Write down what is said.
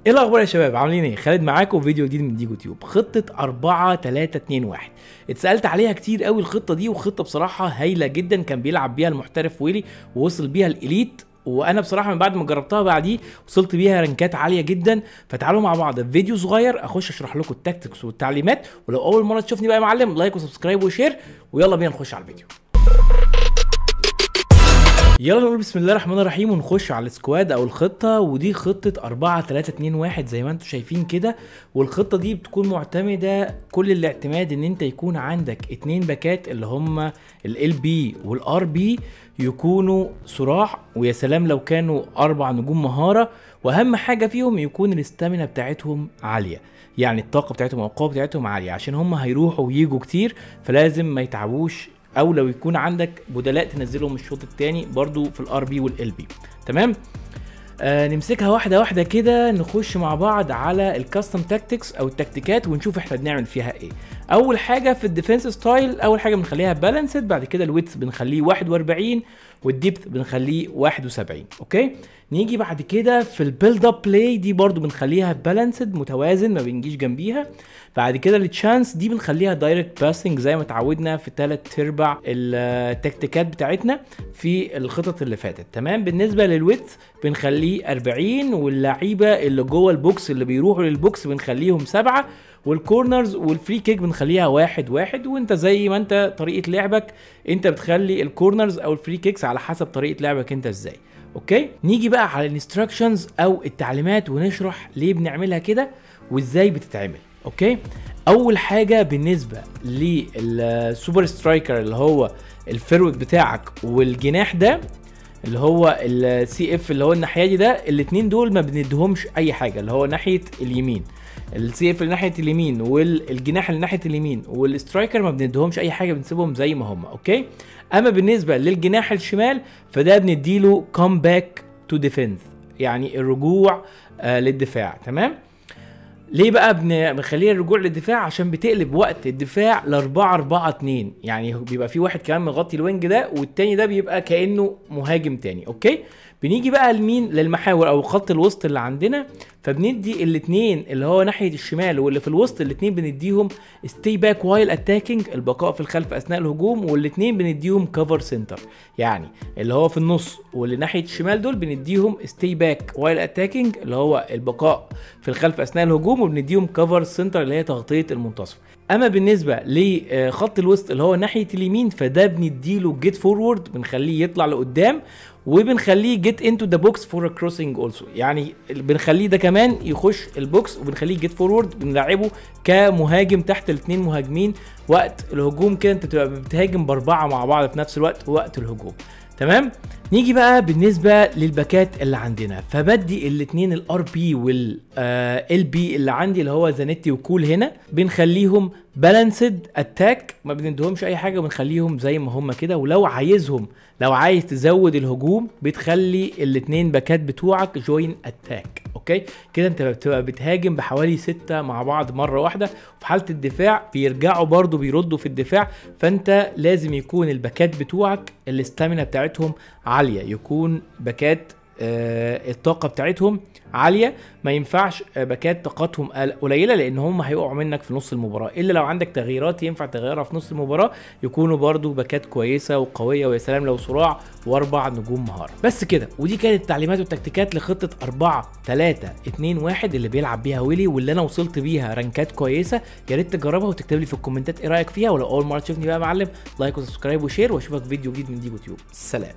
ايه الاخبار يا شباب؟ عاملين ايه؟ خالد معاكم فيديو جديد من ديجو تيوب. خطه 4-3-2-1 اتسالت عليها كتير قوي الخطه دي، وخطه بصراحه هايله جدا. كان بيلعب بيها المحترف ويلي ووصل بيها الاليت، وانا بصراحه من بعد ما جربتها بعديه وصلت بيها رانكات عاليه جدا. فتعالوا مع بعض في فيديو صغير اخش اشرح لكم التاكتكس والتعليمات، ولو اول مره تشوفني بقى يا معلم لايك وسبسكرايب وشير، ويلا بينا نخش على الفيديو. يلا نقول بسم الله الرحمن الرحيم ونخش على السكواد او الخطه. ودي خطه 4-3-2-1 زي ما انتم شايفين كده. والخطه دي بتكون معتمده كل الاعتماد ان انت يكون عندك 2 باكات اللي هم ال بي والار بي يكونوا صراع، ويا سلام لو كانوا 4 نجوم مهاره. واهم حاجه فيهم يكون الاستامينا بتاعتهم عاليه، يعني الطاقه بتاعتهم او القوه بتاعتهم عاليه، عشان هم هيروحوا ويجوا كتير فلازم ما يتعبوش. او لو يكون عندك بدلاء تنزلهم الشوط الثاني برضو في الار بي والال بي. تمام. نمسكها واحده واحده كده، نخش مع بعض على الكاستم تاكتكس او التكتيكات ونشوف احنا بنعمل فيها ايه. اول حاجه في الديفنس ستايل، اول حاجه بنخليها بالانسد. بعد كده الويدث بنخليه 41 والديبث بنخليه 71. اوكي. نيجي بعد كده في البيلد اب بلاي، دي برضو بنخليها بالانسد متوازن، ما بنجيش جنبيها. بعد كده التشانس دي بنخليها دايركت باسنج زي ما اتعودنا في 3/4 التكتيكات بتاعتنا في الخطط اللي فاتت. تمام. بالنسبه للويدث بنخليه 40، واللعيبه اللي جوه البوكس اللي بيروحوا للبوكس بنخليهم 7، والكورنرز والفري كيك بنخليها 1-1. وانت زي ما انت طريقه لعبك انت بتخلي الكورنرز او الفري كيكس على حسب طريقه لعبك انت ازاي. اوكي. نيجي بقى على الانستراكشنز او التعليمات ونشرح ليه بنعملها كده وازاي بتتعمل. اوكي. اول حاجه بالنسبه للسوبر سترايكر اللي هو الفيرود بتاعك، والجناح ده اللي هو السي اف اللي هو الناحيه ده، الاثنين دول ما بنديهمش اي حاجه، اللي هو ناحيه اليمين السي اف اللي ناحيه اليمين والجناح اللي ناحيه اليمين والسترايكر ما بنديهمش اي حاجه، بنسيبهم زي ما هم. اوكي. اما بالنسبه للجناح الشمال فده بنديله كوم باك تو ديفنس، يعني الرجوع للدفاع. تمام. ليه بقى بنخليها الرجوع للدفاع؟ عشان بتقلب وقت الدفاع ل4-4-2، يعني بيبقى في واحد كمان مغطي الوينج ده والتاني ده بيبقى كأنه مهاجم تاني. اوكي. بنيجي بقى لمين؟ للمحاور او خط الوسط اللي عندنا. فبندي الاثنين اللي هو ناحيه الشمال واللي في الوسط، الاثنين بنديهم ستي باك وايل اتاكينج، البقاء في الخلف اثناء الهجوم، والاثنين بنديهم كفر سنتر، يعني اللي هو في النص واللي ناحيه الشمال دول بنديهم ستي باك وايل اتاكينج اللي هو البقاء في الخلف اثناء الهجوم، وبنديهم كفر سنتر اللي هي تغطيه المنتصف. اما بالنسبه لخط الوسط اللي هو ناحيه اليمين فده بنديله جيت فورورد، بنخليه يطلع لقدام، وبنخليه جيت انتو ذا بوكس فور كروسنج اولسو، يعني بنخليه ده كمان يخش البوكس، وبنخليه جيت فورورد، بنلعبه كمهاجم تحت الاثنين مهاجمين وقت الهجوم. كده انت بتبقى بتهاجم ب4 مع بعض في نفس الوقت وقت الهجوم. تمام. نيجي بقى بالنسبه للباكات اللي عندنا، فبدي الاثنين الار بي والال بي اللي عندي اللي هو زانيتي وكول، هنا بنخليهم بالانسد اتاك، ما بنديهمش اي حاجه، بنخليهم زي ما هم كده. ولو عايزهم، لو عايز تزود الهجوم بتخلي الاثنين باكات بتوعك جوين اتاك. اوكي. كده انت بتبقى بتهاجم بحوالي 6 مع بعض مره واحده. في حاله الدفاع بيرجعوا برضو بيردوا في الدفاع، فانت لازم يكون الباكات بتوعك الاستامينا بتاعتهم عاليه، يكون باكات الطاقه بتاعتهم عاليه. ما ينفعش باكات طاقتهم قليله، لان هم هيقعوا منك في نص المباراه، الا لو عندك تغييرات ينفع تغيرها في نص المباراه يكونوا برضو باكات كويسه وقويه، ويا سلام لو صراع و4 نجوم مهاره. بس كده. ودي كانت التعليمات والتكتيكات لخطه 4-3-2-1 اللي بيلعب بيها ويلي، واللي انا وصلت بيها رانكات كويسه. يا ريت تجربها وتكتب لي في الكومنتات ايه رايك فيها. ولو اول مره تشوفني بقى يا معلم لايك وسبسكرايب وشير، واشوفك في فيديو جديد من ديجو تيوب. سلام.